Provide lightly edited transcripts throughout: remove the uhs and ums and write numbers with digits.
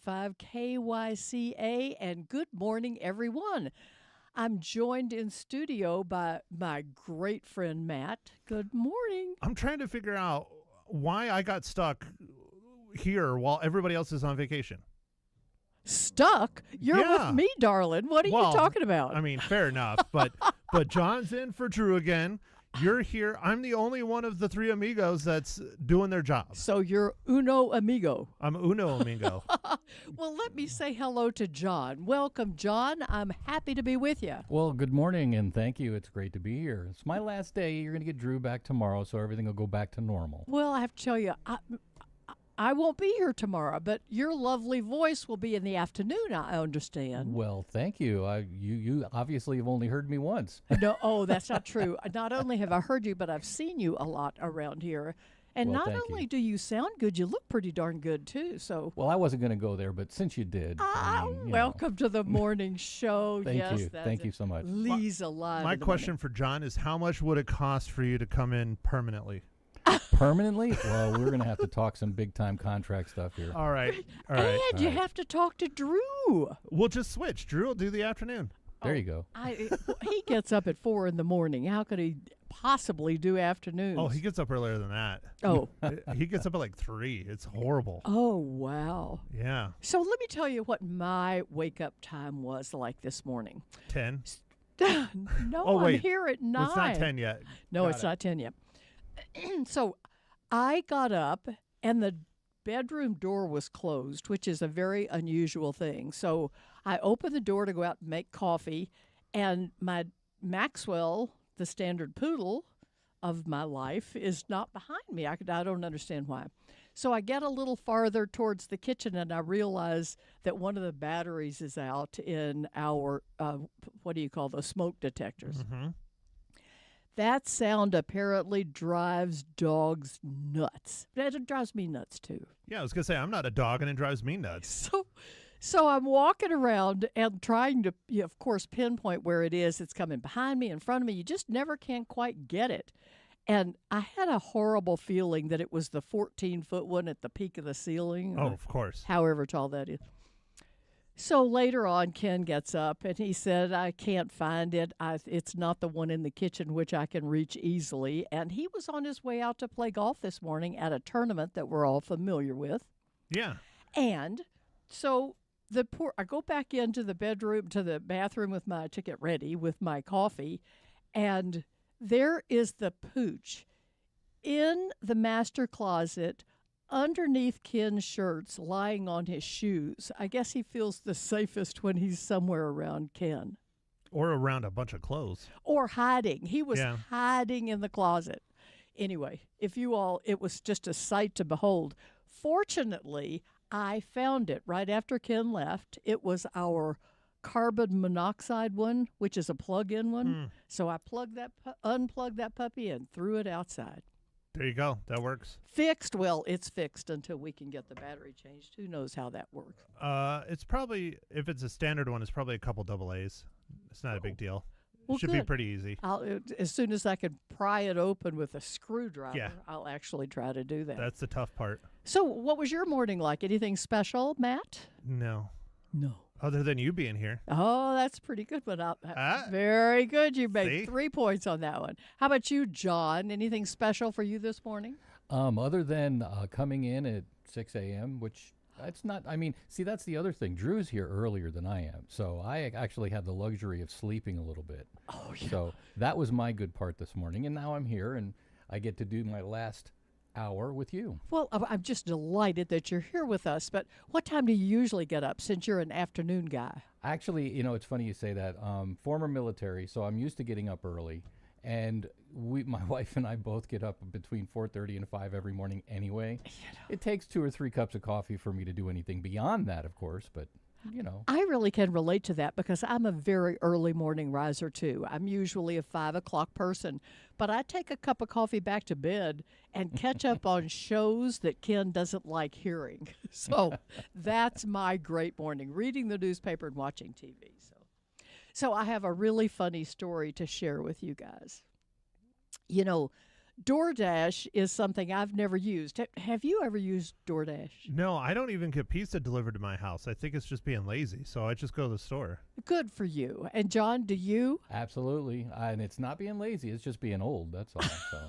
101.5 KYCA, and good morning, everyone. I'm joined in studio by my great friend Matt. Good morning. I'm trying to figure out why I got stuck here while everybody else is on vacation. Stuck? You're Yeah. with me, darling. What are you talking about? I mean, fair enough, but John's in for Drew again. You're here. I'm the only one of the three amigos that's doing their job. So you're uno amigo. I'm uno amigo. Well, let me say hello to John. Welcome, John. I'm happy to be with you. Well, good morning, and thank you. It's great to be here. It's my last day. You're going to get Drew back tomorrow, so everything will go back to normal. Well, I have to tell you, I won't be here tomorrow, but your lovely voice will be in the afternoon, I understand. Well, thank you. You obviously have only heard me once. No, that's not true. Not only have I heard you, but I've seen you a lot around here. And Well, not thank only you. do you sound good, you look pretty darn good, too. So, Well, I wasn't going to go there, but since you did, welcome to the morning show. Thank yes, you. that's Thank it. you so much. Leza live. My in the question for John is, how much would it cost for you to come in permanently? Permanently? Well, we're going to have to talk some big-time contract stuff here. All right. morning. And you have to talk to Drew. We'll just switch. Drew will do the afternoon. There you go. He gets up at 4 in the morning. How could he possibly do afternoons? Oh, he gets up earlier than that. Oh. He gets up at like 3. It's horrible. Oh, wow. Yeah. So let me tell you what my wake-up time was like this morning. 10. No, Oh, I'm wait. here at 9. It's not 10 yet. No, Got it's it. not 10 yet. So I got up and the bedroom door was closed, which is a very unusual thing. So I opened the door to go out and make coffee, and my Maxwell, the standard poodle of my life, is not behind me. I don't understand why. So I get a little farther towards the kitchen, and I realize that one of the batteries is out in our, what do you call those, smoke detectors. Mm-hmm. That sound apparently drives dogs nuts. It drives me nuts, too. Yeah, I was going to say, I'm not a dog, and it drives me nuts. So I'm walking around and trying to, of course, pinpoint where it is. It's coming behind me, in front of me. You just never can quite get it. And I had a horrible feeling that it was the 14-foot one at the peak of the ceiling. Oh, or of course. however tall that is. So later on, Ken gets up and he said, I can't find it. It's not the one in the kitchen, which I can reach easily. And he was on his way out to play golf this morning at a tournament that we're all familiar with. Yeah. And so I go back into the bathroom to get ready with my coffee, and there is the pooch in the master closet underneath Ken's shirts, lying on his shoes. I guess he feels the safest when he's somewhere around Ken. Or around a bunch of clothes. Or hiding. He was Yeah. hiding in the closet. Anyway, it was just a sight to behold. Fortunately, I found it right after Ken left. It was our carbon monoxide one, which is a plug-in one. So I unplugged that puppy and threw it outside. There you go. That works. Fixed? Well, it's fixed until we can get the battery changed. Who knows how that works? It's probably, if it's a standard one, it's probably a couple double A's. It's not a big deal. Well, Should be good. pretty easy. As soon as I can pry it open with a screwdriver, Yeah. I'll actually try to do that. That's the tough part. So what was your morning like? Anything special, Matt? No. No. Other than you being here. Oh, that's pretty good. But Ah. very good. You made See? 3 points on that one. How about you, John? Anything special for you this morning? Other than coming in at 6 a.m., which that's not, see, that's the other thing. Drew's here earlier than I am, so I actually have the luxury of sleeping a little bit. Oh, yeah. So that was my good part this morning, and now I'm here, and I get to do my last hour with you. Well, I'm just delighted that you're here with us. But what time do you usually get up since you're an afternoon guy? Actually, it's funny you say that. Former military, so I'm used to getting up early. And my wife and I both get up between 4:30 and 5 every morning anyway. It takes 2 or 3 cups of coffee for me to do anything beyond that, of course, but I really can relate to that because I'm a very early morning riser too. I'm usually a 5 o'clock person, but I take a cup of coffee back to bed and catch up on shows that Ken doesn't like hearing. So that's my great morning, reading the newspaper and watching TV. So I have a really funny story to share with you guys. DoorDash is something I've never used. Have you ever used DoorDash? No, I don't even get pizza delivered to my house. I think it's just being lazy, so I just go to the store. Good for you. And John, do you? Absolutely. And it's not being lazy, it's just being old. That's all. So,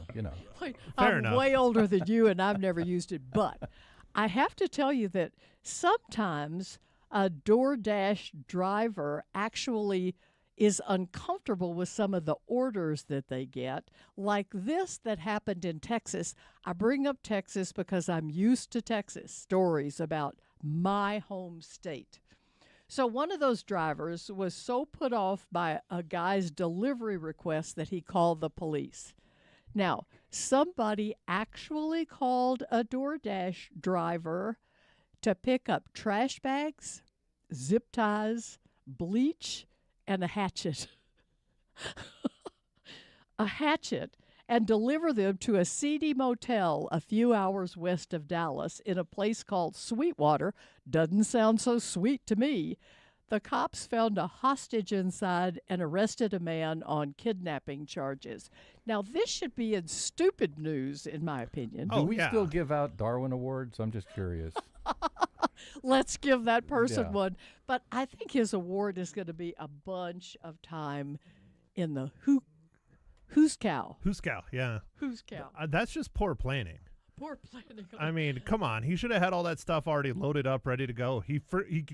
Wait, Fair I'm enough. way older than you, and I've never used it. But I have to tell you that sometimes a DoorDash driver actually is uncomfortable with some of the orders that they get, like this that happened in Texas. I bring up Texas because I'm used to Texas stories about my home state. So one of those drivers was so put off by a guy's delivery request that he called the police. Now, somebody actually called a DoorDash driver to pick up trash bags, zip ties, bleach, and a hatchet. A hatchet, and deliver them to a seedy motel a few hours west of Dallas in a place called Sweetwater. Doesn't sound so sweet to me. The cops found a hostage inside and arrested a man on kidnapping charges. Now, this should be in stupid news, in my opinion. do we still give out Darwin Awards? I'm just curious. Let's give that person Yeah. one. But I think his award is going to be a bunch of time in the who's cow. Who's cow? Yeah. Who's cow. That's just poor planning. Poor planning. I mean, come on. He should have had all that stuff already loaded up, ready to go. He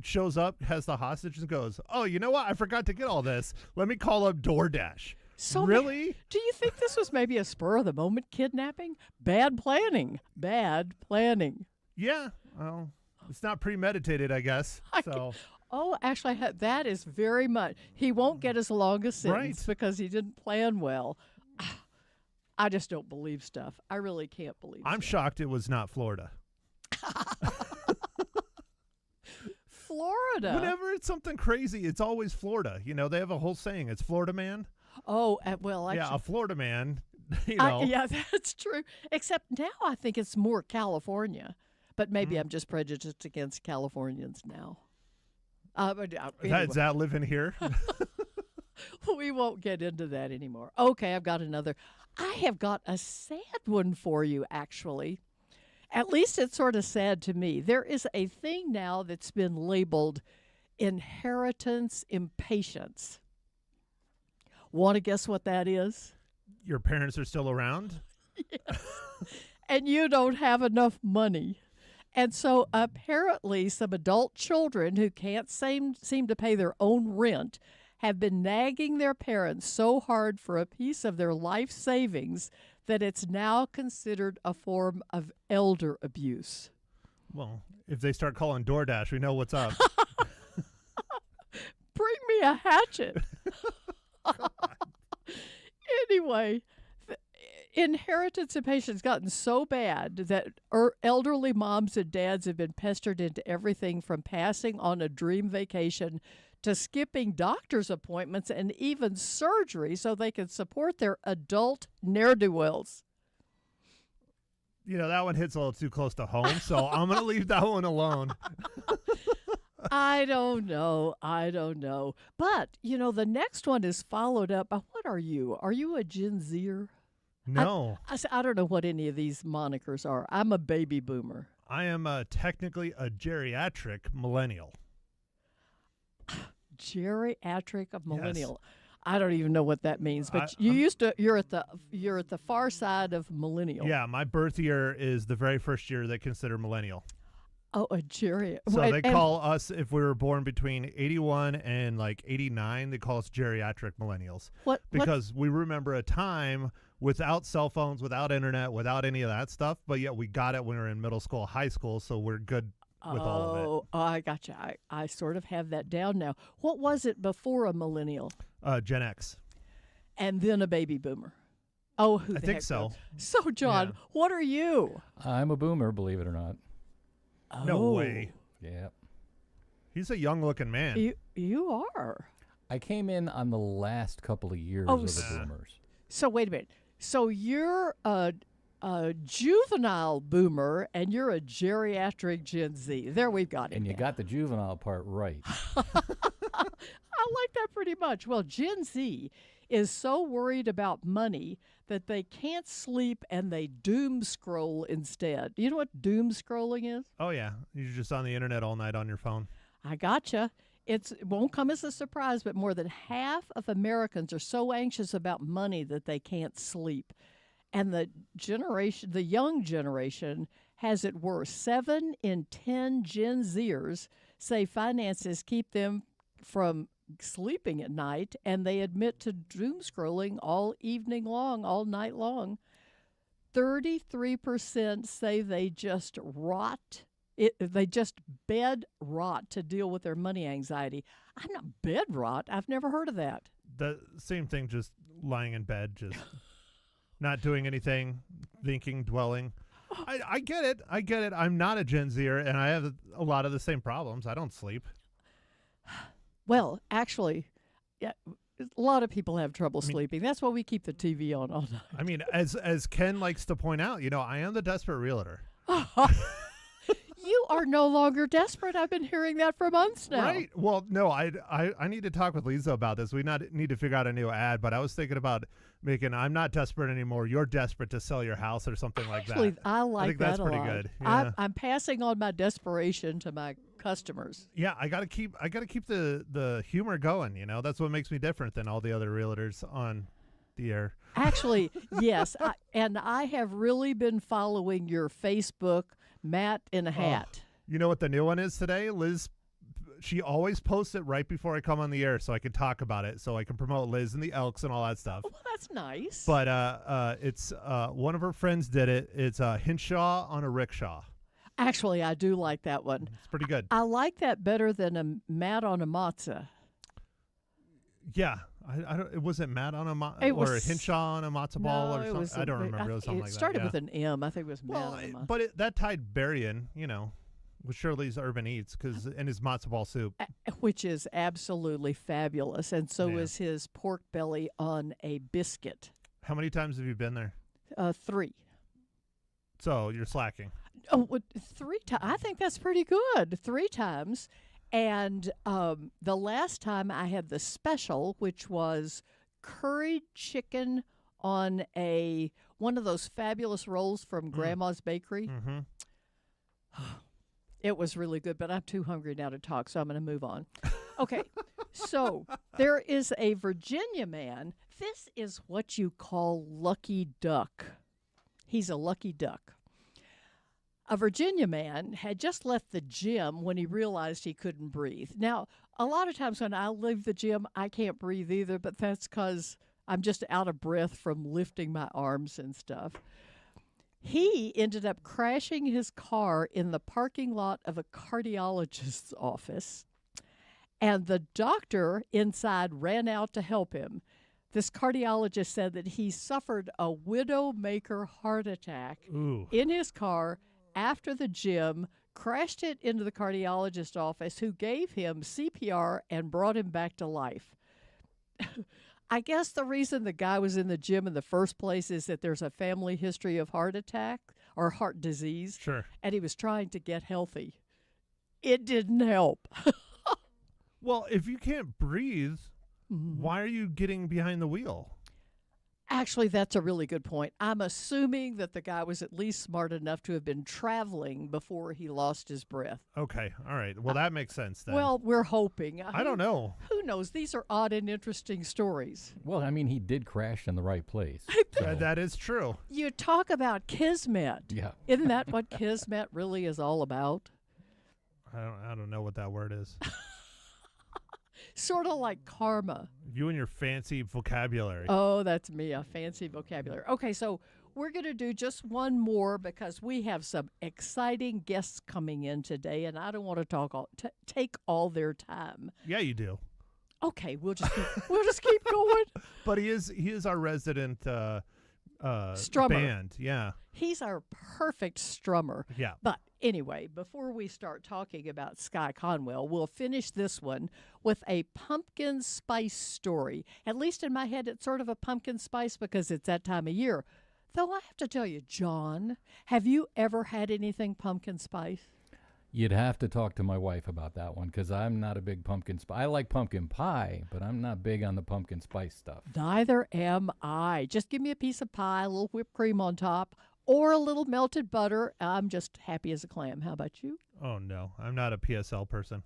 shows up, has the hostage, and goes, "Oh, you know what? I forgot to get all this. Let me call up DoorDash." So really? Do you think this was maybe a spur of the moment kidnapping? Bad planning. Bad planning. Yeah. Well, it's not premeditated, I guess. So Oh, actually, that is very much. He won't get as long a sentence Right. because he didn't plan well. I just don't believe stuff. I really can't believe I'm stuff. shocked it was not Florida. Florida. Whenever it's something crazy, it's always Florida. You know, they have a whole saying. It's Florida man. Oh, well, actually, Yeah, a Florida man. You know. yeah, that's true. Except now I think it's more California. But maybe I'm just prejudiced against Californians now. Anyway, Is that living here? we won't get into that anymore. Okay, I've got another. I have got a sad one for you, actually. At least it's sort of sad to me. There is a thing now that's been labeled inheritance impatience. Want to guess what that is? Your parents are still around? And you don't have enough money. And so apparently some adult children who can't seem to pay their own rent have been nagging their parents so hard for a piece of their life savings that it's now considered a form of elder abuse. Well, if they start calling DoorDash, we know what's up. Bring me a hatchet. Anyway, inheritance impatience has gotten so bad that elderly moms and dads have been pestered into everything from passing on a dream vacation to skipping doctor's appointments and even surgery so they can support their adult ne'er-do-wells. You know, that one hits a little too close to home, so I'm going to leave that one alone. I don't know. But, the next one is followed up by, what are you? Are you a Gen Zer? No. I don't know what any of these monikers are. I'm a baby boomer. I am technically a geriatric millennial. Geriatric of Yes. millennial. I don't even know what that means, but you're at the far side of millennial. Yeah, my birth year is the very first year they consider millennial. Oh, a geriatric. So they call us, if we were born between 81 and 89, they call us geriatric millennials. Because we remember a time without cell phones, without internet, without any of that stuff, but yet we got it when we were in middle school, high school, so we're good with all of it. Oh, I gotcha. I sort of have that down now. What was it before a millennial? Gen X. And then a baby boomer? Oh, who I the think heck so. knows? So, John, Yeah. what are you? I'm a boomer, believe it or not. No Oh, way. Yeah. He's a young-looking man. You are. I came in on the last couple of years Oh, of the s- boomers. So wait a minute. So you're a juvenile boomer and you're a geriatric Gen Z. There, we've got it. And you now. got the juvenile part right. I like that pretty much. Well, Gen Z is so worried about money that they can't sleep and they doom scroll instead. You know what doom scrolling is? Oh, yeah. You're just on the internet all night on your phone. I gotcha. It won't come as a surprise, but more than half of Americans are so anxious about money that they can't sleep. And the young generation has it worse. 7 in 10 Gen Zers say finances keep them from sleeping at night, and they admit to doom scrolling all evening long, all night long. 33% say they just rot. They just bed rot to deal with their money anxiety. I'm not bed rot. I've never heard of that. The same thing, just lying in bed, just not doing anything, thinking, dwelling. I get it. I get it. I'm not a Gen Zer, and I have a lot of the same problems. I don't sleep. Well, actually, yeah, a lot of people have trouble sleeping. That's why we keep the TV on all night. I mean, as Ken likes to point out, I am the desperate realtor. You are no longer desperate. I've been hearing that for months now. Right. Well, no, I need to talk with Leza about this. We need to figure out a new ad, but I was thinking about making I'm not desperate anymore. You're desperate to sell your house or something like Actually, that. I like think that that's a pretty lot. good. Yeah. I'm passing on my desperation to my customers. Yeah, I gotta keep the humor going. That's what makes me different than all the other realtors on the air. Actually, yes, and I have really been following your Facebook, Matt in a Hat. You know what the new one is today? Liz, she always posts it right before I come on the air so I can talk about it, so I can promote Liz and the Elks and all that stuff. Well, that's nice. But it's one of her friends did it. It's Hinshaw on a rickshaw. Actually, I do like that one. It's pretty good. I like that better than a Matt on a matzah. Yeah. I don't. It wasn't Matt on a or Hinshaw on a matzo ball or something. I don't remember. It was something like that. It started yeah. with an M. I think it was Matt on a matzah. But that tied Barry in, with Shirley's Urban Eats and his matzo ball soup. Which is absolutely fabulous. And so is his pork belly on a biscuit. How many times have you been there? 3. So you're slacking. Oh, 3 times. I think that's pretty good. 3 times. And the last time I had the special, which was curried chicken on one of those fabulous rolls from Grandma's Bakery. Mm-hmm. It was really good, but I'm too hungry now to talk, so I'm going to move on. Okay, so there is a Virginia man. This is what you call lucky duck. He's a lucky duck. A Virginia man had just left the gym when he realized he couldn't breathe. Now, a lot of times when I leave the gym, I can't breathe either, but that's because I'm just out of breath from lifting my arms and stuff. He ended up crashing his car in the parking lot of a cardiologist's office, and the doctor inside ran out to help him. This cardiologist said that he suffered a widowmaker heart attack in his car after the gym, crashed it into the cardiologist's office, who gave him CPR and brought him back to life. I guess the reason the guy was in the gym in the first place is that there's a family history of heart attack or heart disease. Sure. And he was trying to get healthy. It didn't help. Well, if you can't breathe, why are you getting behind the wheel? Actually, that's a really good point. I'm assuming that the guy was at least smart enough to have been traveling before he lost his breath. Okay. All right. Well, that makes sense then. Well, we're hoping. I don't know. Who knows? These are odd and interesting stories. Well, I mean, he did crash in the right place. So. That is true. You talk about kismet. Yeah. Isn't that what kismet really is all about? I don't know what that word is. Sort of like karma. You and your fancy vocabulary. Oh, that's me, a fancy vocabulary. Okay, so we're going to do just one more because we have some exciting guests coming in today, and I don't want to take all their time. Yeah, you do. Okay, we'll just keep going. But he is our resident strummer. Band. Yeah. He's our perfect strummer. Yeah. But anyway, before we start talking about Sky Conwell, we'll finish this one with a pumpkin spice story. At least in my head, it's sort of a pumpkin spice because it's that time of year. Though I have to tell you, John, have you ever had anything pumpkin spice? You'd have to talk to my wife about that one because I'm not a big pumpkin spice. I like pumpkin pie, but I'm not big on the pumpkin spice stuff. Neither am I. Just give me a piece of pie, a little whipped cream on top, or a little melted butter. I'm just happy as a clam. How about you? Oh, no. I'm not a PSL person.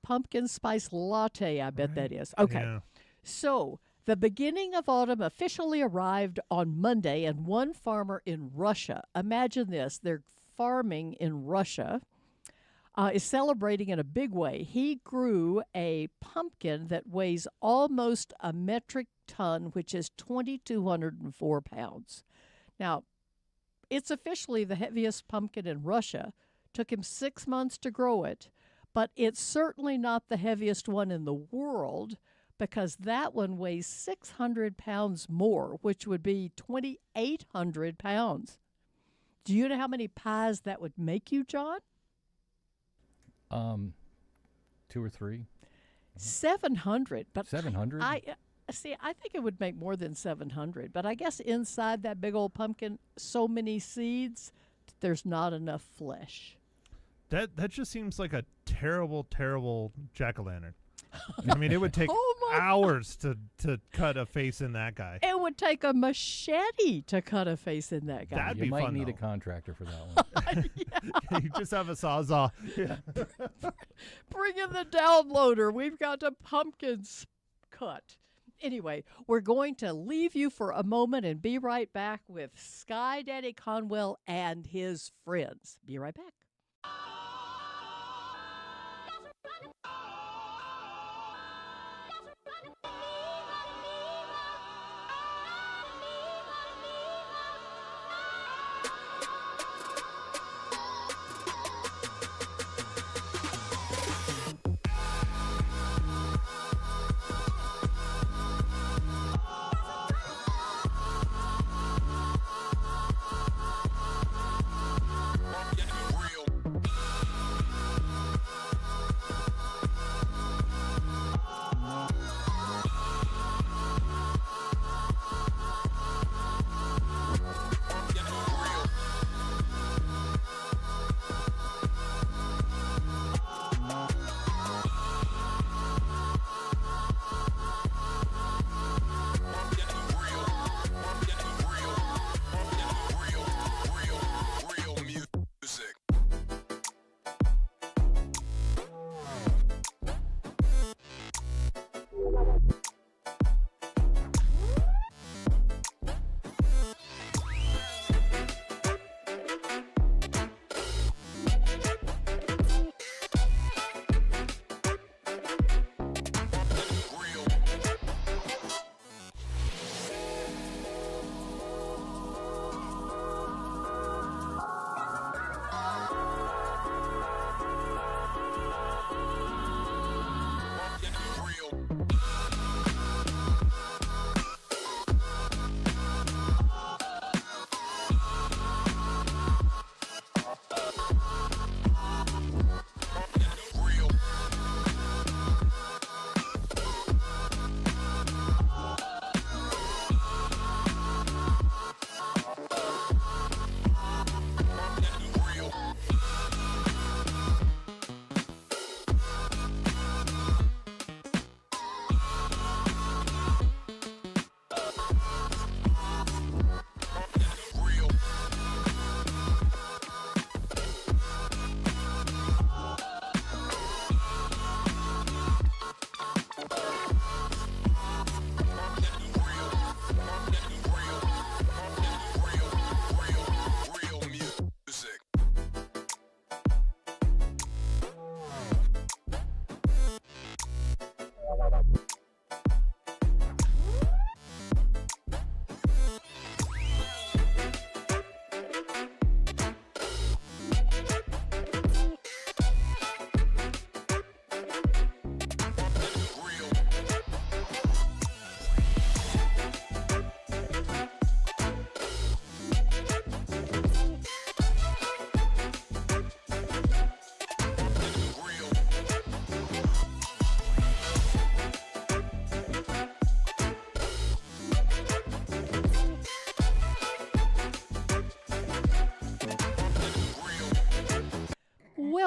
Pumpkin spice latte, I bet that is. Okay. Yeah. So the beginning of autumn officially arrived on Monday, and one farmer in Russia, imagine this, they're farming in Russia, is celebrating in a big way. He grew a pumpkin that weighs almost a metric ton, which is 2,204 pounds. Now, it's officially the heaviest pumpkin in Russia. Took him 6 months to grow it, but it's certainly not the heaviest one in the world because that one weighs 600 pounds more, which would be 2,800 pounds. Do you know how many pies that would make you, John? 2 or 3. 700. But 700? I think it would make more than 700. But I guess inside that big old pumpkin, so many seeds, there's not enough flesh. That just seems like a terrible, terrible jack-o'-lantern. I mean, it would take hours to cut a face in that guy. It would take a machete to cut a face in that guy. That'd you be might fun, need though. a contractor for that one. You just have a sawzall. Yeah. Bring in the downloader. We've got the pumpkins cut. Anyway, we're going to leave you for a moment and be right back with Sky Daddy Conwell and his friends. Be right back.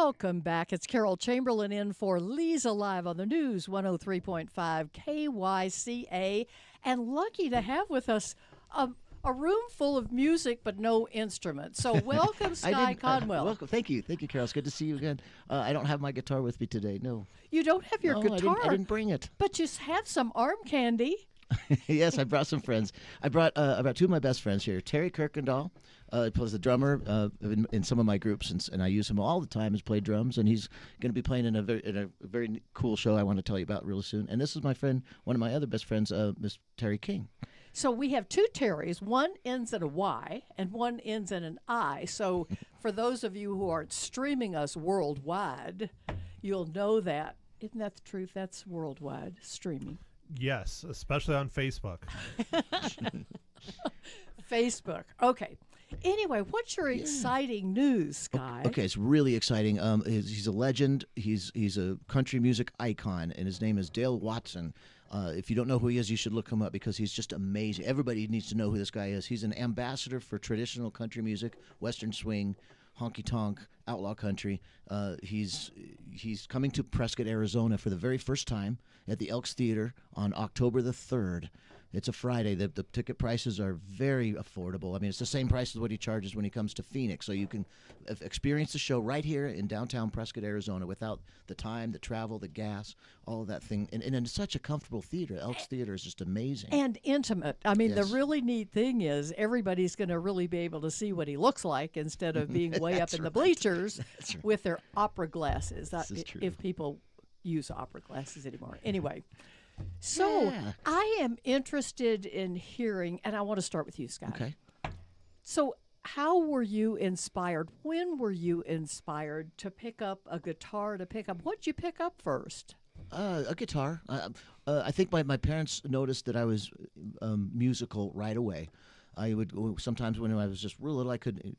Welcome back. It's Carol Chamberlain in for Leza Live on the News 103.5 KYCA. And lucky to have with us a room full of music but no instruments. So welcome, Sky Conwell. Welcome. Thank you, Carol. It's good to see you again. I don't have my guitar with me today. No. You don't have your guitar? I didn't bring it. But you have some arm candy. Yes, I brought some friends. I brought two of my best friends here. Terry Kirkendall plays the drummer in some of my groups, and I use him all the time as play drums. And he's going to be playing in a very cool show I want to tell you about real soon. And this is my friend, one of my other best friends, Miss Terry King. So we have two Terrys. One ends in a Y and one ends in an I. So for those of you who are streaming us worldwide, you'll know that. Isn't that the truth? That's worldwide streaming. Yes, especially on Facebook. Facebook. Okay. Anyway, what's your exciting news, Sky? Okay, it's really exciting. He's a legend. He's a country music icon, and his name is Dale Watson. If you don't know who he is, you should look him up because he's just amazing. Everybody needs to know who this guy is. He's an ambassador for traditional country music, Western swing, honky-tonk, outlaw country. He's coming to Prescott, Arizona for the very first time at the Elks Theater on October the 3rd. It's a Friday. The ticket prices are very affordable. I mean, it's the same price as what he charges when he comes to Phoenix. So you can experience the show right here in downtown Prescott, Arizona, without the time, the travel, the gas, all of that thing. And in such a comfortable theater. Elks Theater is just amazing. And intimate. I mean, Yes. The really neat thing is everybody's going to really be able to see what he looks like instead of being way up in the bleachers with their opera glasses. This is true. If people use opera glasses anymore. Anyway. So Yeah. I am interested in hearing, and I want to start with you, Scott. Okay. So how were you inspired? When were you inspired to pick up a guitar, what did you pick up first? A guitar. I think my parents noticed that I was musical right away. I would sometimes when I was just real little, I couldn't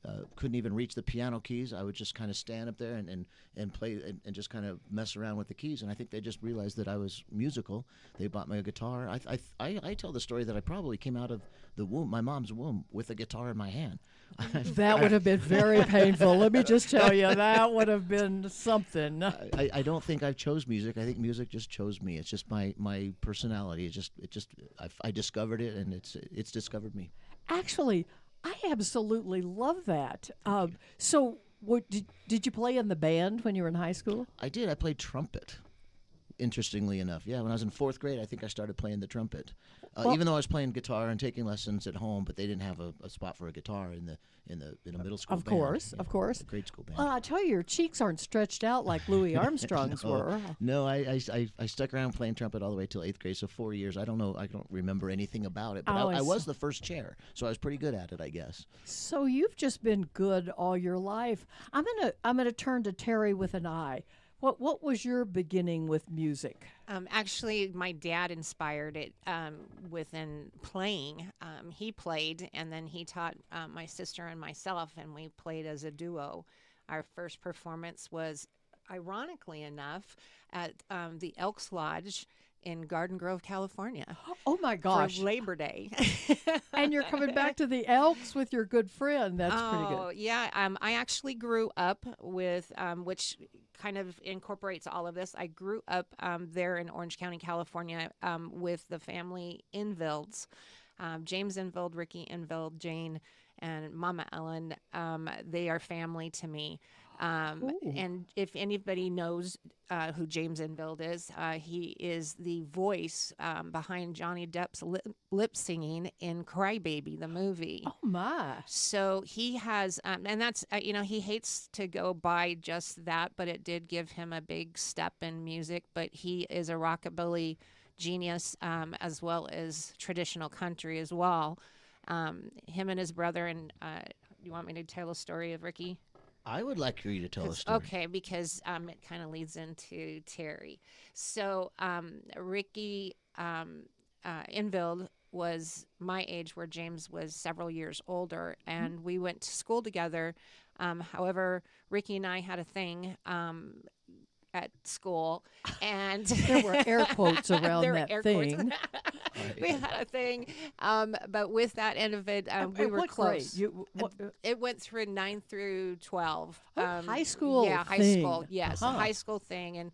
even reach the piano keys. I would just kind of stand up there and play and just kind of mess around with the keys. And I think they just realized that I was musical. They bought me a guitar. I tell the story that I probably came out of the womb, my mom's womb, with a guitar in my hand. That would have been very painful. Let me just tell you, that would have been something. I don't think I chose music. I think music just chose me. It's just my personality. I discovered it, and it's discovered me. Actually, I absolutely love that. So, did you play in the band when you were in high school? I did. I played trumpet. Interestingly enough, yeah. When I was in 4th grade, I think I started playing the trumpet. Even though I was playing guitar and taking lessons at home, but they didn't have a spot for a guitar in a middle school band. Of course. A grade school band. Well, I tell you, your cheeks aren't stretched out like Louis Armstrong's were. No, I stuck around playing trumpet all the way till 8th grade, so 4 years. I don't remember anything about it, but I was the first chair, so I was pretty good at it, I guess. So you've just been good all your life. I'm gonna turn to Terry with an eye. What was your beginning with music? Actually, my dad inspired it within playing. He played, and then he taught my sister and myself, and we played as a duo. Our first performance was, ironically enough, at the Elks Lodge in Garden Grove, California. Oh my gosh! For Labor Day. And you're coming back to the Elks with your good friend. That's pretty good. Oh yeah, I actually grew up with which kind of incorporates all of this. I grew up there in Orange County, California, with the family Envilds, James Envild, Ricky Envild, Jane, and Mama Ellen. They are family to me. And if anybody knows who James Envild is, he is the voice behind Johnny Depp's lip singing in Crybaby, the movie. Oh my! So he has, and that's he hates to go by just that, but it did give him a big step in music. But he is a rockabilly genius as well as traditional country as well. Him and his brother, and you want me to tell a story of Ricky? I would like for you to tell a story. Okay, because it kind of leads into Terry. So Ricky Envild was my age, where James was several years older, and we went to school together. However, Ricky and I had a thing. at school, and there were air quotes around there were that air thing. quotes. We had a thing, but with that end of it, we were what close. grade? It went through 9 through 12. High school. Yeah, high thing. school. Yes, Uh-huh. high school thing, and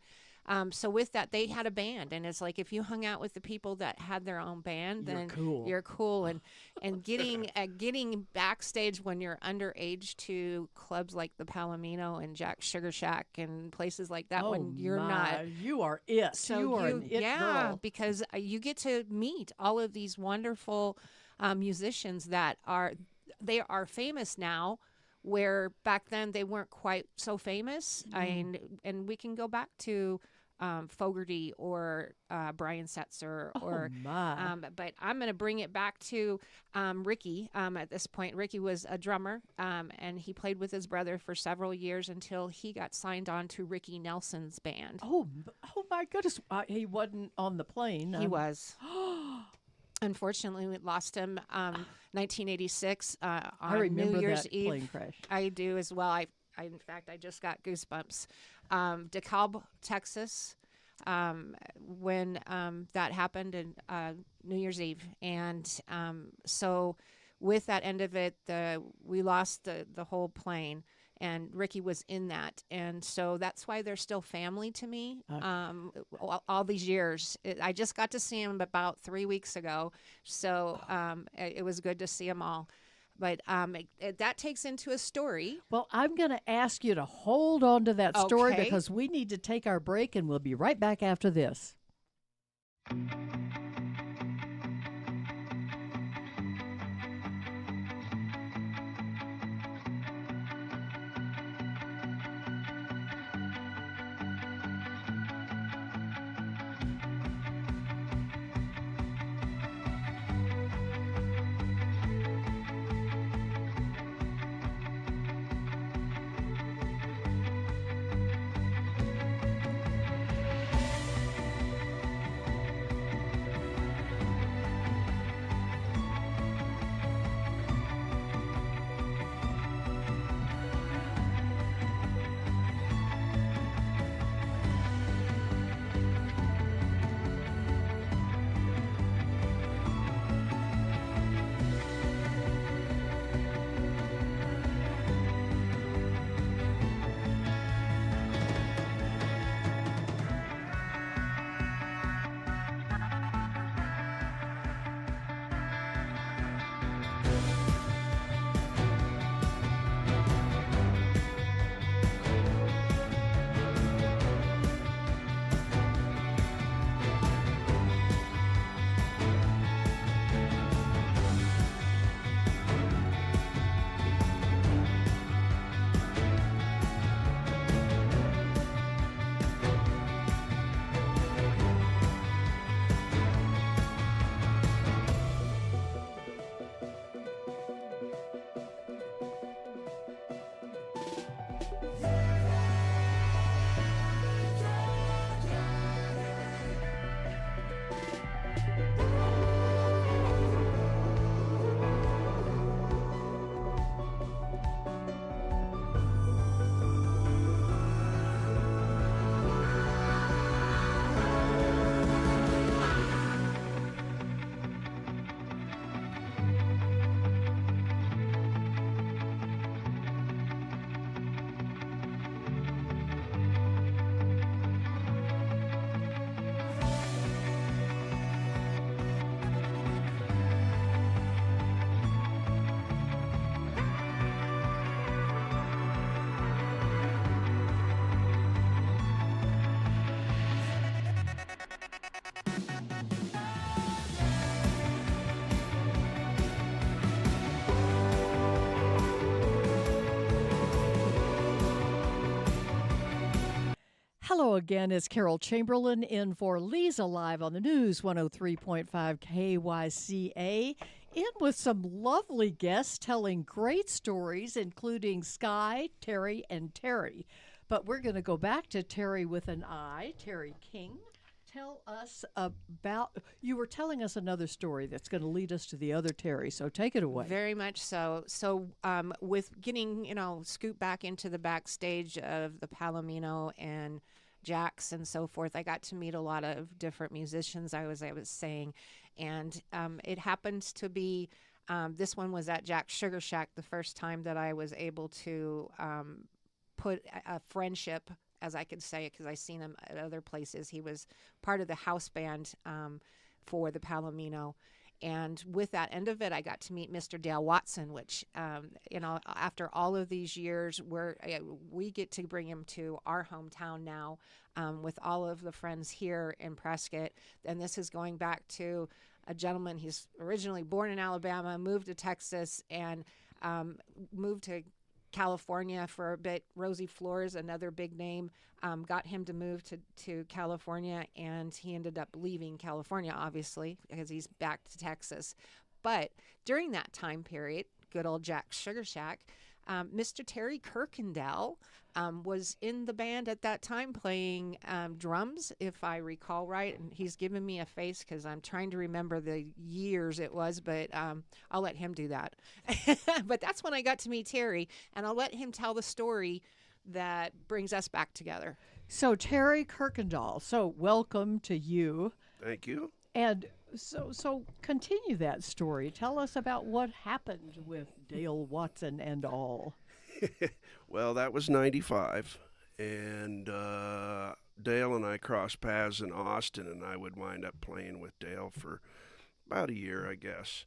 so with that, they had a band, and it's like if you hung out with the people that had their own band, You're then cool. you're cool. And getting backstage when you're underage to clubs like the Palomino and Jack's Sugar Shack and places like that when you're not. You are it. So you are an it girl. because you get to meet all of these wonderful musicians that are famous now, where back then they weren't quite so famous. And we can go back to Fogerty or Brian Setzer or but I'm going to bring it back to Ricky. At this point, Ricky was a drummer, and he played with his brother for several years until he got signed on to Ricky Nelson's band. Oh my goodness! He wasn't on the plane. He was. Unfortunately, we lost him 1986 on I remember New Year's that Eve. plane crash. I do as well. In fact, I just got goosebumps. DeKalb, Texas, when that happened in New Year's Eve. And so with that end of it, we lost the whole plane. And Ricky was in that. And so that's why they're still family to me all these years. I just got to see him about 3 weeks ago. So it was good to see them all. But that takes into a story. Well, I'm going to ask you to hold on to that story Okay. because we need to take our break, and we'll be right back after this. Hello again, it's Carol Chamberlain in for Leza Live on the News 103.5 KYCA. In with some lovely guests telling great stories, including Sky, Terry, and Terry. But we're going to go back to Terry with an I, Terry King. Tell us about, you were telling us another story that's going to lead us to the other Terry, so take it away. Very much so. So with getting, scooped back into the backstage of the Palomino and jacks and so forth. I got to meet a lot of different musicians. I was saying, and it happened to be this one was at Jack's Sugar Shack the first time that I was able to put a friendship, as I could say it, because I seen him at other places. He was part of the house band for the Palomino. And with that end of it, I got to meet Mr. Dale Watson, which, after all of these years, we get to bring him to our hometown now with all of the friends here in Prescott. And this is going back to a gentleman. He's originally born in Alabama, moved to Texas, and moved to California for a bit. Rosie Flores, another big name, got him to move to California, and he ended up leaving California, obviously, because he's back to Texas. But during that time period, good old Jack's Sugar Shack, Mr. Terry Kirkendall was in the band at that time playing drums, if I recall right. And he's giving me a face because I'm trying to remember the years it was, but I'll let him do that. But that's when I got to meet Terry, and I'll let him tell the story that brings us back together. So Terry Kirkendall, so welcome to you. Thank you. And so continue that story. Tell us about what happened with Dale Watson and all. Well, that was 95, and Dale and I crossed paths in Austin, and I would wind up playing with Dale for about a year, I guess.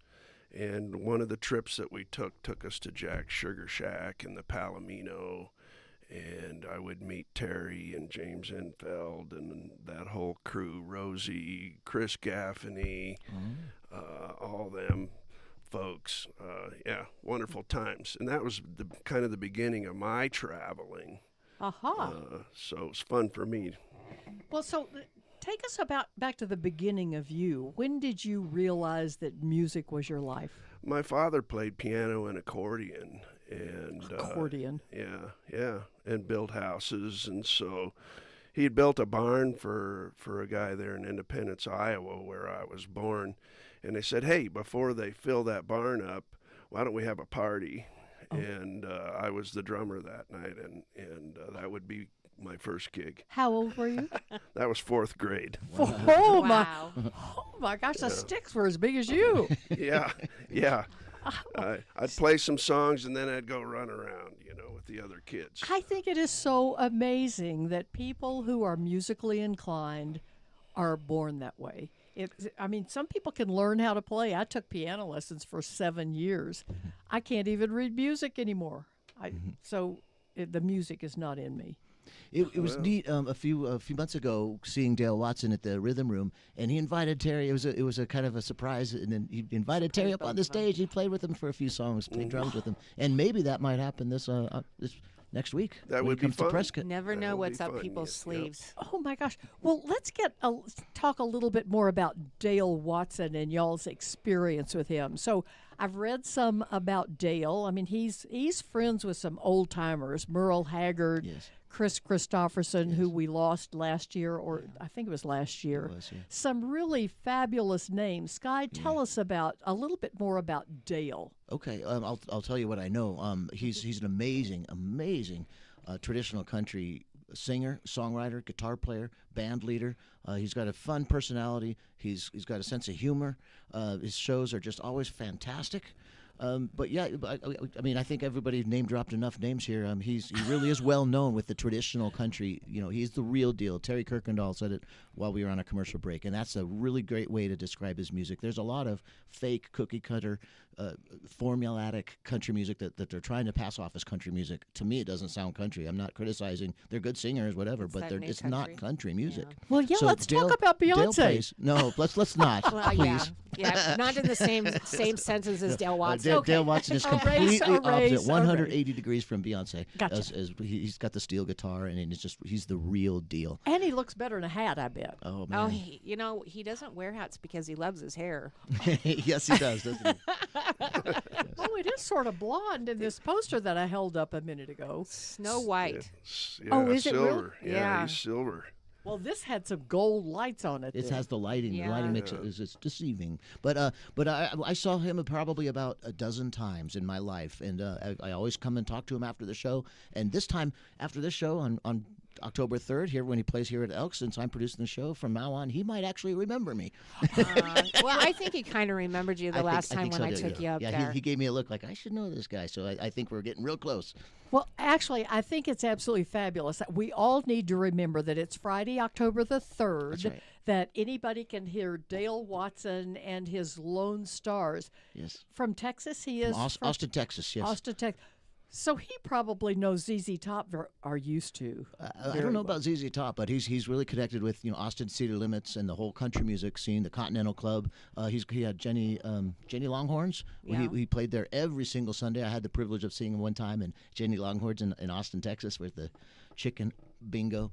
And one of the trips that we took us to Jack's Sugar Shack and the Palomino, and I would meet Terry and James Enfeld and that whole crew, Rosie, Chris Gaffney, all them folks. Yeah, wonderful times. And that was kind of the beginning of my traveling. So it was fun for me. Well, so take us back to the beginning of you. When did you realize that music was your life? My father played piano and accordion. And accordion. Yeah, and built houses. And so he had built a barn for a guy there in Independence, Iowa, where I was born. And they said, hey, before they fill that barn up, why don't we have a party? Oh. And I was the drummer that night, and that would be my first gig. How old were you? That was 4th grade. Wow. Oh my gosh, the sticks were as big as you. Yeah. I'd play some songs, and then I'd go run around, with the other kids. I think it is so amazing that people who are musically inclined are born that way. Some people can learn how to play. I took piano lessons for 7 years. I can't even read music anymore. So the music is not in me. It was neat a few months ago seeing Dale Watson at the Rhythm Room, and he invited Terry. It was a kind of a surprise, and then he invited Terry up on the stage. He played with him for a few songs, played drums with him, and maybe that might happen this next week. That when would he comes be fun. to Prescott. Never That know would what's be up fun, people's yes, sleeves. Oh my gosh. Well, let's talk a little bit more about Dale Watson and y'all's experience with him. So I've read some about Dale. I mean, he's friends with some old timers, Merle Haggard, Yes. Chris Christopherson, who we lost last year, or I think it was last year. It was, yeah. Some really fabulous names. Sky, tell us a little bit more about Dale. Okay, I'll tell you what I know. He's an amazing traditional country singer, songwriter, guitar player, band leader. He's got a fun personality. He's got a sense of humor. His shows are just always fantastic. But yeah, I think everybody name dropped enough names here. He really is well known with the traditional country. He's the real deal. Terry Kirkendall said it while we were on a commercial break, and that's a really great way to describe his music. There's a lot of fake cookie cutter, formulatic country music that they're trying to pass off as country music. To me, it doesn't sound country. I'm not criticizing. They're good singers, whatever, but it's not country music. Yeah. Well, yeah, So let's Dale- talk about Dale Beyonce. plays- No, let's not. Well, please. yeah, not in the same sentence as Dale Watson. Dale Watson is Erase, completely erase, opposite, 180 degrees from Beyonce. Gotcha. As he's got the steel guitar, and he's the real deal. And he looks better in a hat, I bet. Oh man, Oh, he doesn't wear hats because he loves his hair. yes he does, doesn't he? Oh, it is sort of blonde in this poster that I held up a minute ago. Snow White. Yeah, Oh, is it really? silver. Yeah. He's silver. Well, this had some gold lights on it. It then. has the lighting. The Yeah. lighting makes it's deceiving. But I saw him probably about a dozen times in my life, and I always come and talk to him after the show. And this time after this show on October 3rd here when he plays here at Elks. Since I'm producing the show from now on, he might actually remember me. Well, I think he kind of remembered you the last time when I took you up yeah, there. he gave me a look like I should know this guy. So I think we're getting real close. Well, actually, I think it's absolutely fabulous. We all need to remember that it's Friday, October the 3rd, That's right. that anybody can hear Dale Watson and his Lone Stars. Yes. From Texas, he is. From Austin, Texas, yes. Austin, Texas. So he probably knows ZZ Top are used to. I don't know about ZZ Top, but he's really connected with Austin City Limits and the whole country music scene, the Continental Club. He had Jenny Longhorns. Yeah. He played there every single Sunday. I had the privilege of seeing him one time in Jenny Longhorns in Austin, Texas, with the chicken bingo.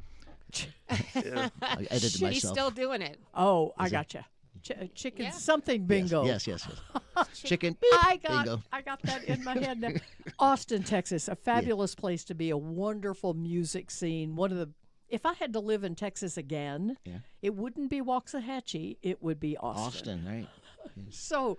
Yeah. I edited Shit, myself. he's still doing it. Oh, I gotcha. Chicken Yeah. something bingo. Yes. Chicken beep, bingo. I got that in my head now. Austin, Texas, a fabulous place to be, a wonderful music scene. If I had to live in Texas again, it wouldn't be Waxahachie, it would be Austin. Right. So,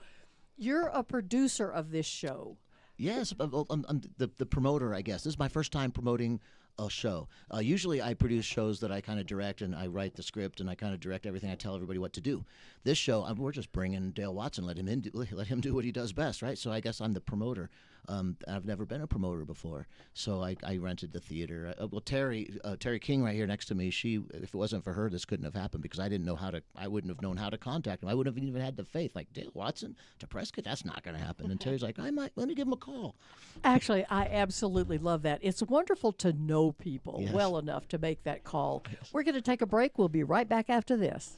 you're a producer of this show. Yes, I'm the promoter, I guess. This is my first time promoting a show. Usually I produce shows that I kind of direct, and I write the script, and I kind of direct everything. I tell everybody what to do. This show, we're just bringing Dale Watson, let him do what he does best, right? So I guess I'm the promoter. I've never been a promoter before, so I rented the theater. Terry King right here next to me. If it wasn't for her, this couldn't have happened because I wouldn't have known how to contact him. I wouldn't have even had the faith. Like, Dale Watson to Prescott, that's not going to happen. And Terry's like, let me give him a call. Actually, I absolutely love that. It's wonderful to know people Yes. well enough to make that call. We're going to take a break. We'll be right back after this.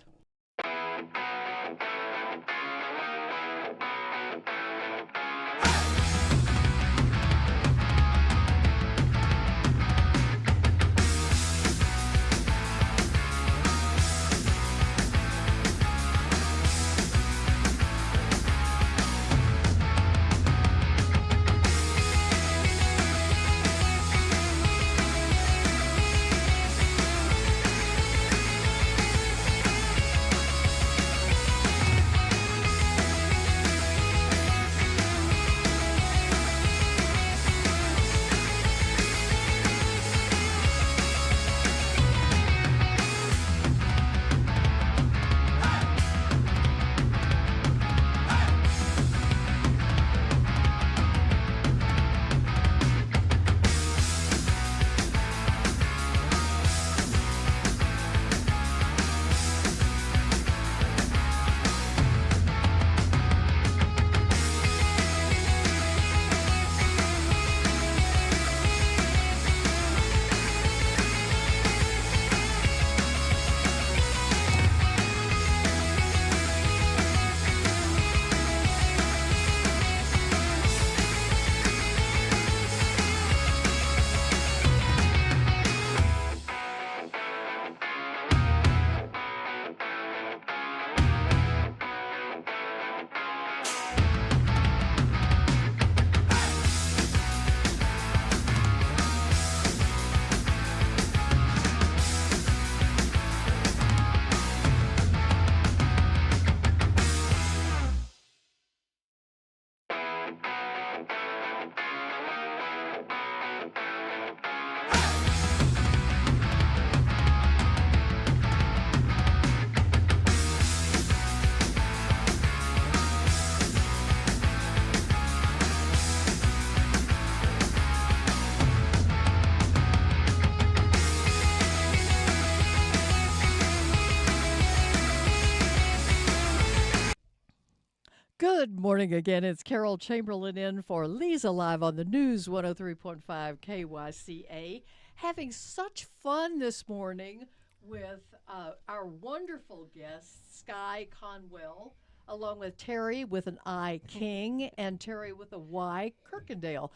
Good morning again. It's Carol Chamberlain in for Leza Live on the News 103.5 KYCA. Having such fun this morning with our wonderful guests, Sky Conwell, along with Terry with an I, King, and Terry with a Y, Kirkendale.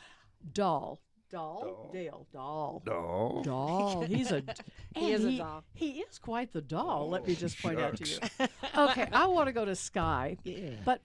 Doll. Dale. Doll. He's a He is a doll. He is quite the doll. Let me just point out to you. Okay, I want to go to Sky. Yeah. But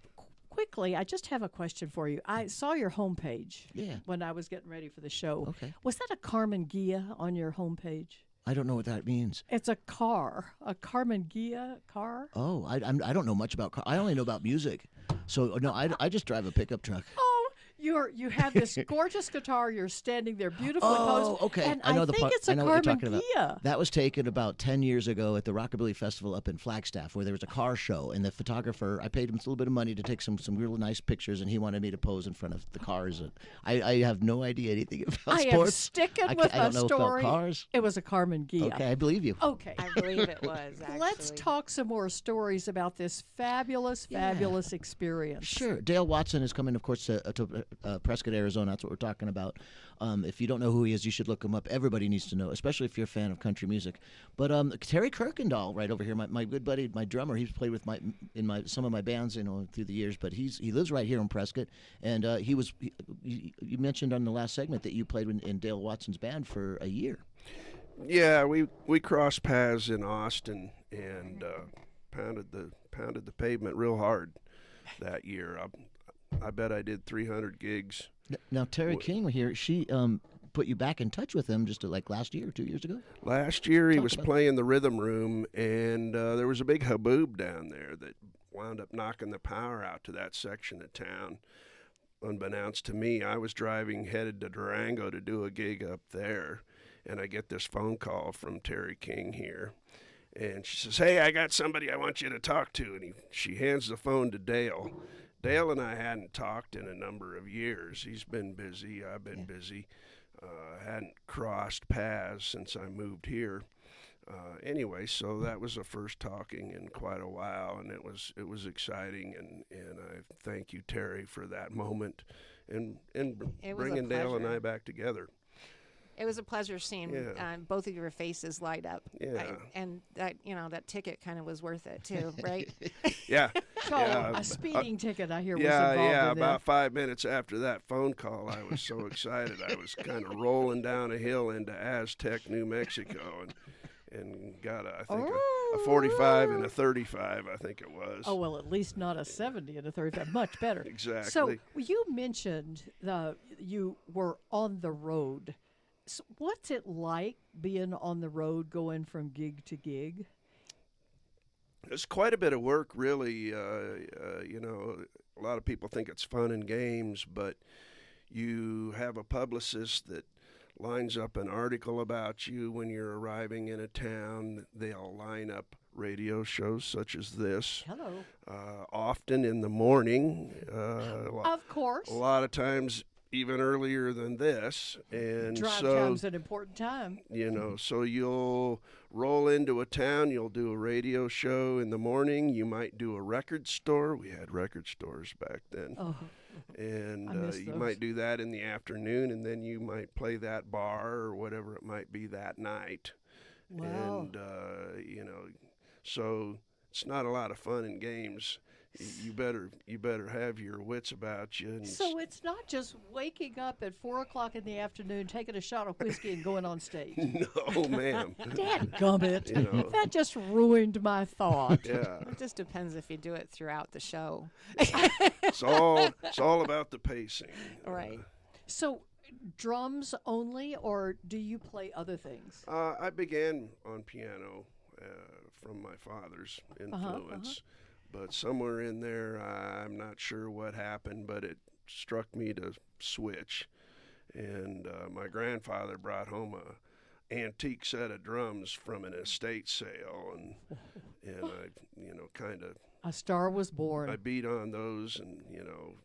quickly, I just have a question for you. I saw your homepage Yeah. when I was getting ready for the show. Okay. Was that a Carmen Ghia on your homepage? I don't know what that means. It's a Carmen Ghia car. Oh, I don't know much about car. I only know about music. So no, I just drive a pickup truck. Oh, you have this gorgeous guitar. You're standing there beautifully posed. Oh, okay. And I know I the think part. it's I a know what you're Carmen talking about. Gia. That was taken about 10 years ago at the Rockabilly Festival up in Flagstaff, where there was a car show, and the photographer, I paid him a little bit of money to take some really nice pictures, and he wanted me to pose in front of the cars. And I have no idea anything about I am sports. sticking I with don't my know story. about cars. It was a Carmen Gia. Okay, I believe you. Okay. I believe it was. Actually. Let's talk some more stories about this fabulous experience. Sure. Dale Watson is coming, of course, to Prescott, Arizona. That's what we're talking about. If you don't know who he is, you should look him up. Everybody needs to know, especially if you're a fan of country music. But Terry Kirkendall, right over here, my good buddy, my drummer, he's played with some of my bands, through the years. But he lives right here in Prescott, and you mentioned on the last segment that you played in Dale Watson's band for a year. Yeah, we crossed paths in Austin and pounded the pavement real hard that year. I bet I did 300 gigs. Now Terry King here, she put you back in touch with him just like last year or 2 years ago. Last year he Talk was about playing the Rhythm Room, and there was a big haboob down there that wound up knocking the power out to that section of town. Unbeknownst to me, I was driving headed to Durango to do a gig up there, and I get this phone call from Terry King here. And she says, "Hey, I got somebody I want you to talk to." And she hands the phone to Dale. Dale and I hadn't talked in a number of years. He's been busy. I've been busy. Hadn't crossed paths since I moved here. Anyway, so that was the first talking in quite a while, and it was exciting. And I thank you, Terry, for that moment and bringing Dale and I back together. It was a pleasure seeing both of your faces light up. Yeah. And that that ticket kind of was worth it too, right? Yeah. So yeah, a speeding ticket, I hear, was Yeah, involved yeah. in About 5 minutes after that phone call, I was so excited. I was kind of rolling down a hill into Aztec, New Mexico, and got a 45 and a 35, I think it was. Oh, well, at least not a 70 and a 35. Much better. Exactly. So you mentioned you were on the road. So what's it like being on the road, going from gig to gig? It's quite a bit of work, really. A lot of people think it's fun and games, but you have a publicist that lines up an article about you when you're arriving in a town. They'll line up radio shows such as this. Hello. Often in the morning. Of course. A lot of times even earlier than this. And Drive so time's an important time. So you'll roll into a town, you'll do a radio show in the morning, you might do a record store. We had record stores back then. Oh. And I miss you those. might do that in the afternoon, and then you might play that bar or whatever it might be that night. Wow. And, so it's not a lot of fun and games. You better have your wits about you. And So it's not just waking up at 4 o'clock in the afternoon, taking a shot of whiskey and going on stage. No, ma'am. Dadgummit. That just ruined my thought. Yeah. It just depends if you do it throughout the show. It's all about the pacing. Right. So drums only, or do you play other things? I began on piano from my father's influence. But somewhere in there, I'm not sure what happened, but it struck me to switch. And my grandfather brought home a antique set of drums from an estate sale, and I kind of A star was born. I beat on those, and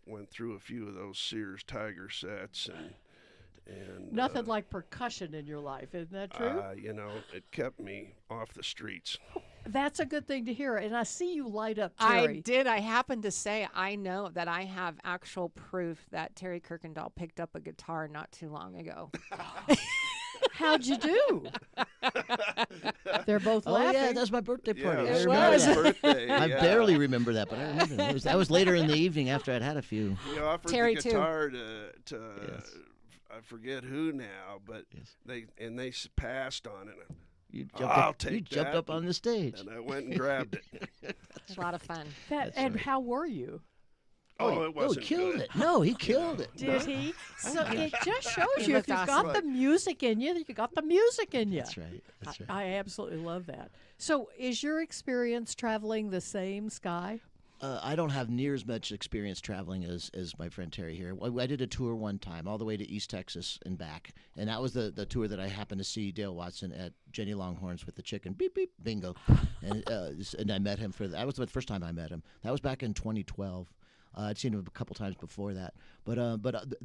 went through a few of those Sears Tiger sets, and Nothing like percussion in your life, isn't that true? it kept me off the streets. That's a good thing to hear. And I see you light up, Terry. I did. I happened to say I know that I have actual proof that Terry Kirkendall picked up a guitar not too long ago. How'd you do? They're both laughing. Oh yeah, that's my birthday party. Yeah, I it remember was. that. birthday. I yeah. barely remember that, but I remember that. That was later in the evening after I'd had a few. He offered Terry, the too. guitar to Yes. I forget who now, but Yes. they passed on it, You I'll up, take you jumped that. up on the stage. and I went and grabbed it. It's a lot of fun. And how were you? Oh, it wasn't he killed good. it. No, he killed it. Did he? So it just shows He you if looked you've awesome. got the music in you, you got the music in you. That's right. That's right. I absolutely love that. So is your experience traveling the same, Sky? I don't have near as much experience traveling as my friend Terry here. I did a tour one time, all the way to East Texas and back, and that was the tour that I happened to see Dale Watson at Jenny Longhorn's with the chicken beep beep bingo, and I met him that was the first time I met him. That was back in 2012. I'd seen him a couple times before that, but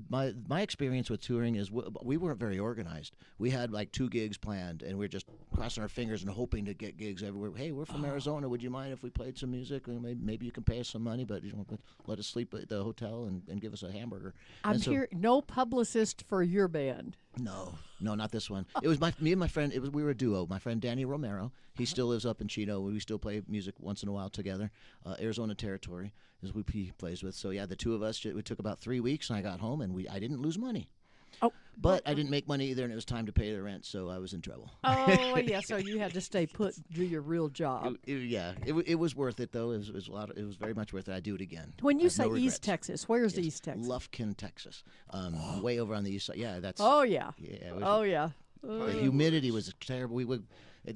my experience with touring is we weren't very organized. We had like 2 gigs planned, and we were just crossing our fingers and hoping to get gigs everywhere. Hey, we're from Arizona. Would you mind if we played some music? Maybe you can pay us some money, but let us sleep at the hotel and give us a hamburger. I'm here. No publicist for your band. No, not this one. It was me and my friend. We were a duo. My friend Danny Romero. He still lives up in Chino. We still play music once in a while together. Arizona territory is who he plays with. So yeah, the 2 of us. It took about 3 weeks, and I got home, and I didn't lose money. Oh, but I didn't make money either, and it was time to pay the rent, so I was in trouble. Oh yeah, so you had to stay put, do your real job. It was worth it though. It was very much worth it. I'd do it again. When you I have say no regrets. East Texas, where's Yes, East Texas? Lufkin, Texas, way over on the east side. Yeah, that's. Oh yeah. Yeah. It was, Oh yeah. The humidity was terrible.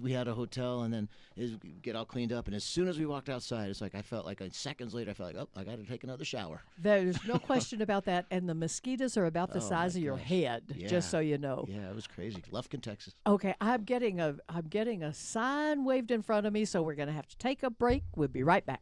We had a hotel, and then it get all cleaned up, and as soon as we walked outside, it's like I felt like seconds later, I felt like, oh, I got to take another shower. There's no question about that. And the mosquitoes are about the Oh, size my of your gosh. head, Yeah. just so you know. Yeah, it was crazy. Lufkin, Texas. Okay, I'm getting a sign waved in front of me, so we're gonna have to take a break. We'll be right back.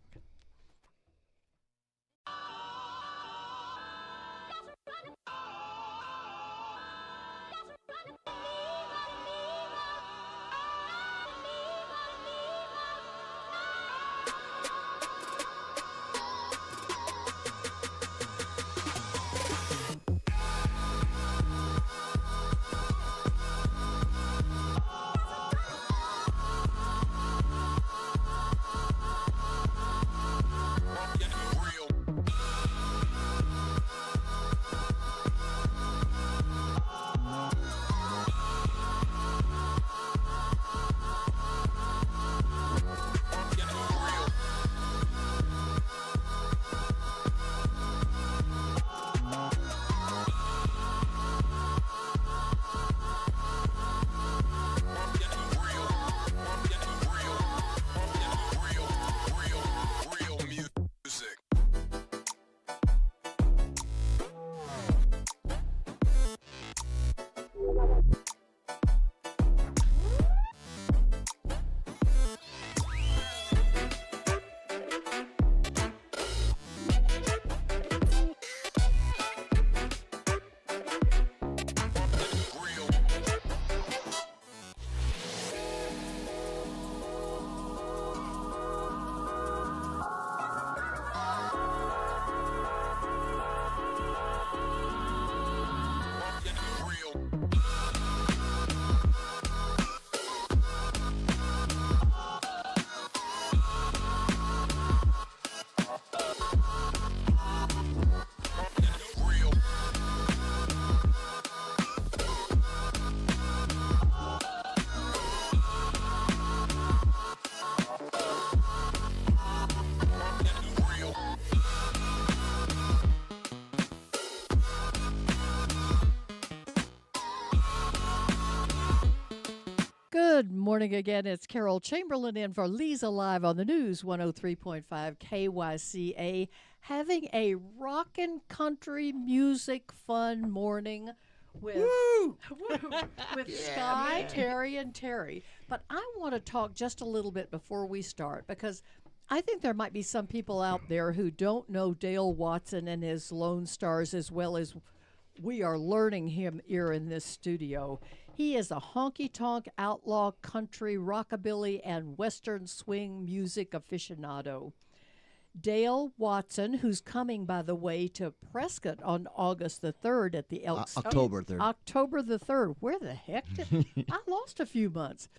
Good morning again. It's Carol Chamberlain in for Leza Live on the News 103.5 KYCA. Having a rockin' country music fun morning with Sky, Terry, and Terry. But I want to talk just a little bit before we start because I think there might be some people out there who don't know Dale Watson and his Lone Stars as well as we are learning him here in this studio. He is a honky-tonk, outlaw, country, rockabilly, and western swing music aficionado. Dale Watson, who's coming, by the way, to Prescott on August the 3rd at the Elks. October 3rd. October the 3rd. Where the heck did I lost a few months.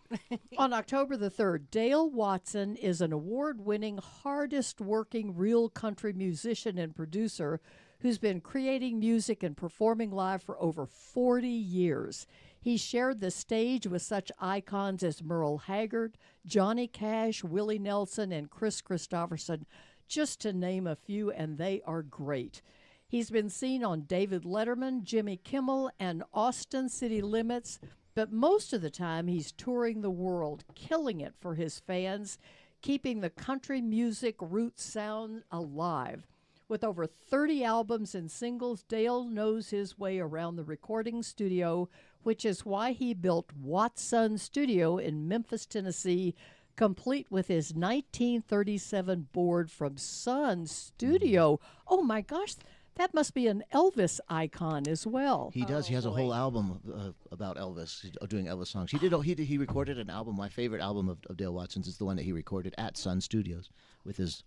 On October the 3rd, Dale Watson is an award-winning, hardest-working real country musician and producer who's been creating music and performing live for over 40 years. He shared the stage with such icons as Merle Haggard, Johnny Cash, Willie Nelson, and Chris Christopherson, just to name a few, and they are great. He's been seen on David Letterman, Jimmy Kimmel, and Austin City Limits, but most of the time he's touring the world, killing it for his fans, keeping the country music roots sound alive. With over 30 albums and singles, Dale knows his way around the recording studio, which is why he built Watson Studio in Memphis, Tennessee, complete with his 1937 board from Sun Studio. Oh my gosh, that must be an Elvis icon as well. He does. He has a whole album about Elvis, doing Elvis songs. He recorded an album. My favorite album of Dale Watson's is the one that he recorded at Sun Studios with his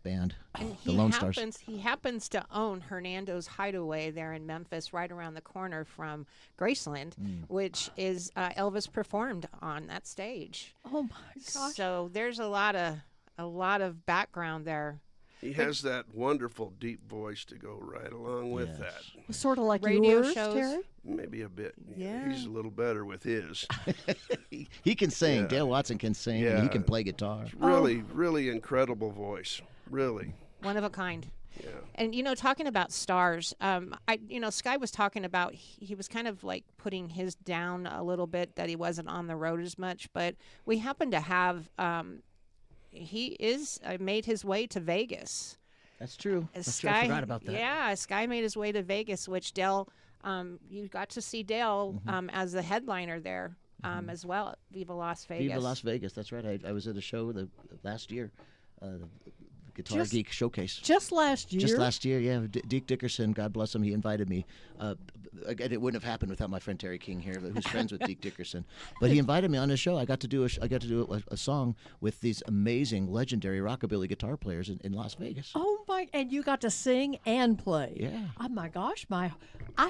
band, And the Lone Stars. He happens to own Hernando's Hideaway there in Memphis, right around the corner from Graceland, which is Elvis performed on that stage. Oh my gosh. So there's a lot of background there. He has that wonderful deep voice to go right along with Yes. that. Sort of like Radio yours, shows. Terry? Maybe a bit. Yeah. He's a little better with his. He can sing. Yeah. Dale Watson can sing, and Yeah. he can play guitar. Really, really incredible voice. Really. One of a kind. Yeah. And talking about stars, Sky was talking about he was kind of like putting his down a little bit that he wasn't on the road as much, but we happen to have he is made his way to Vegas. That's true. That's true. Sky, I forgot about that. Yeah, Sky made his way to Vegas, which Dale, you got to see Dale as the headliner there as well at Viva Las Vegas. Viva Las Vegas. That's right. I was at a show last year, the Guitar Just- Geek Showcase. Just last year? Just last year, yeah. Deke Dickerson, God bless him, he invited me. Again, it wouldn't have happened without my friend Terry King here, who's friends with Deke Dickerson. But he invited me on his show. I got to do a song with these amazing, legendary rockabilly guitar players in Las Vegas. Oh my! And you got to sing and play. Yeah. Oh my gosh! I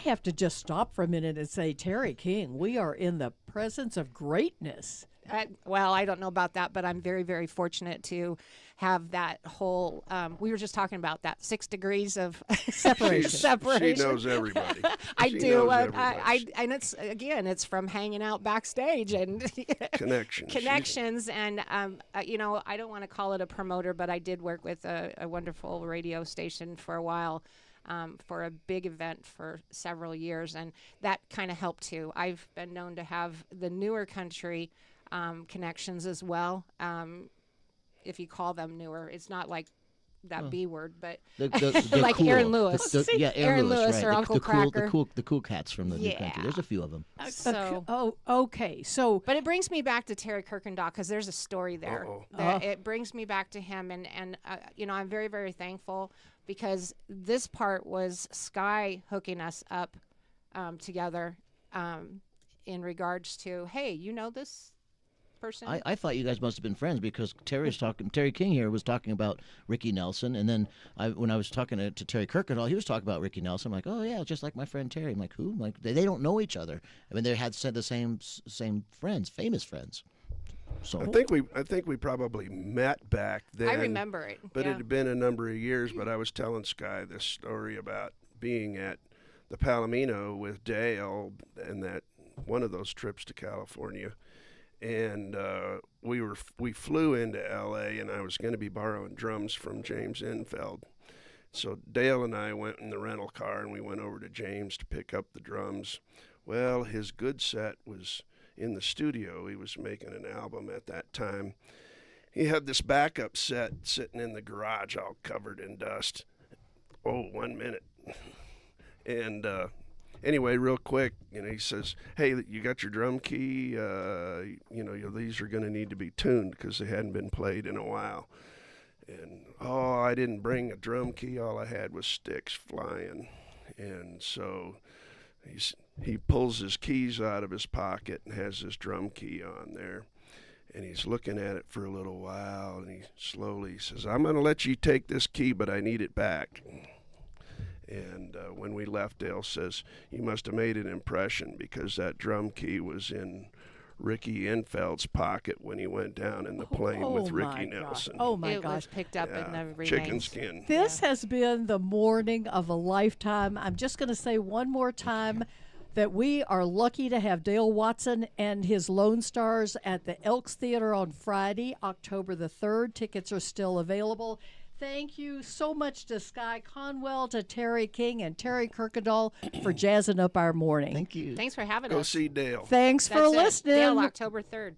have to just stop for a minute and say, Terry King, we are in the presence of greatness. Well, I don't know about that, but I'm very, very fortunate to have that whole. We were just talking about that 6 degrees of separation. She knows everybody. I She do. knows I and it's from hanging out backstage and Connections. and I don't want to call it a promoter, but I did work with a wonderful radio station for a while. For a big event for several years, and that kind of helped too. I've been known to have the newer country connections as well. If you call them newer, it's not like that B word, but The like cool, Aaron Lewis. Aaron Lewis right. or Uncle Cracker. The cool cats from the new country. Yeah. There's a few of them. So, okay. So, but it brings me back to Terry Kirkendall because there's a story there. Uh-oh. It brings me back to him, and I'm very, very thankful because this part was Sky hooking us up together in regards to, hey, you know this person? I thought you guys must have been friends because Terry King here was talking about Ricky Nelson, and then when I was talking to Terry Kirkendall, he was talking about Ricky Nelson. I'm like, oh yeah, just like my friend Terry. I'm like, who? I'm like, they don't know each other. I mean, they had said the same friends, famous friends. So I think we probably met back then. I remember it. But yeah. it had been a number of years. But I was telling Sky this story about being at the Palomino with Dale and that one of those trips to California. And we flew into L.A. and I was going to be borrowing drums from James Infeld. So Dale and I went in the rental car and we went over to James to pick up the drums. Well, his good set was in the studio. He was making an album at that time. He had this backup set sitting in the garage all covered in dust. Oh, 1 minute. And anyway, real quick, he says, hey, you got your drum key? These are going to need to be tuned because they hadn't been played in a while. And, I didn't bring a drum key. All I had was sticks flying. And so he pulls his keys out of his pocket and has his drum key on there. And he's looking at it for a little while, and he slowly says, I'm going to let you take this key, but I need it back. And when we left, Dale says, you must have made an impression because that drum key was in Ricky Infeld's pocket when he went down in the plane with Ricky Nelson. Oh, my It gosh. was picked up in the remains. Chicken skin. This has been the morning of a lifetime. I'm just going to say one more time that we are lucky to have Dale Watson and his Lone Stars at the Elks Theater on Friday, October the 3rd. Tickets are still available. Thank you so much to Sky Conwell, to Terry King, and Terry Kirkendall for jazzing up our morning. thank you. Thanks for having Go us. see Dale. Thanks for That's it. listening. Dale, October 3rd.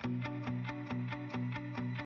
Thank you.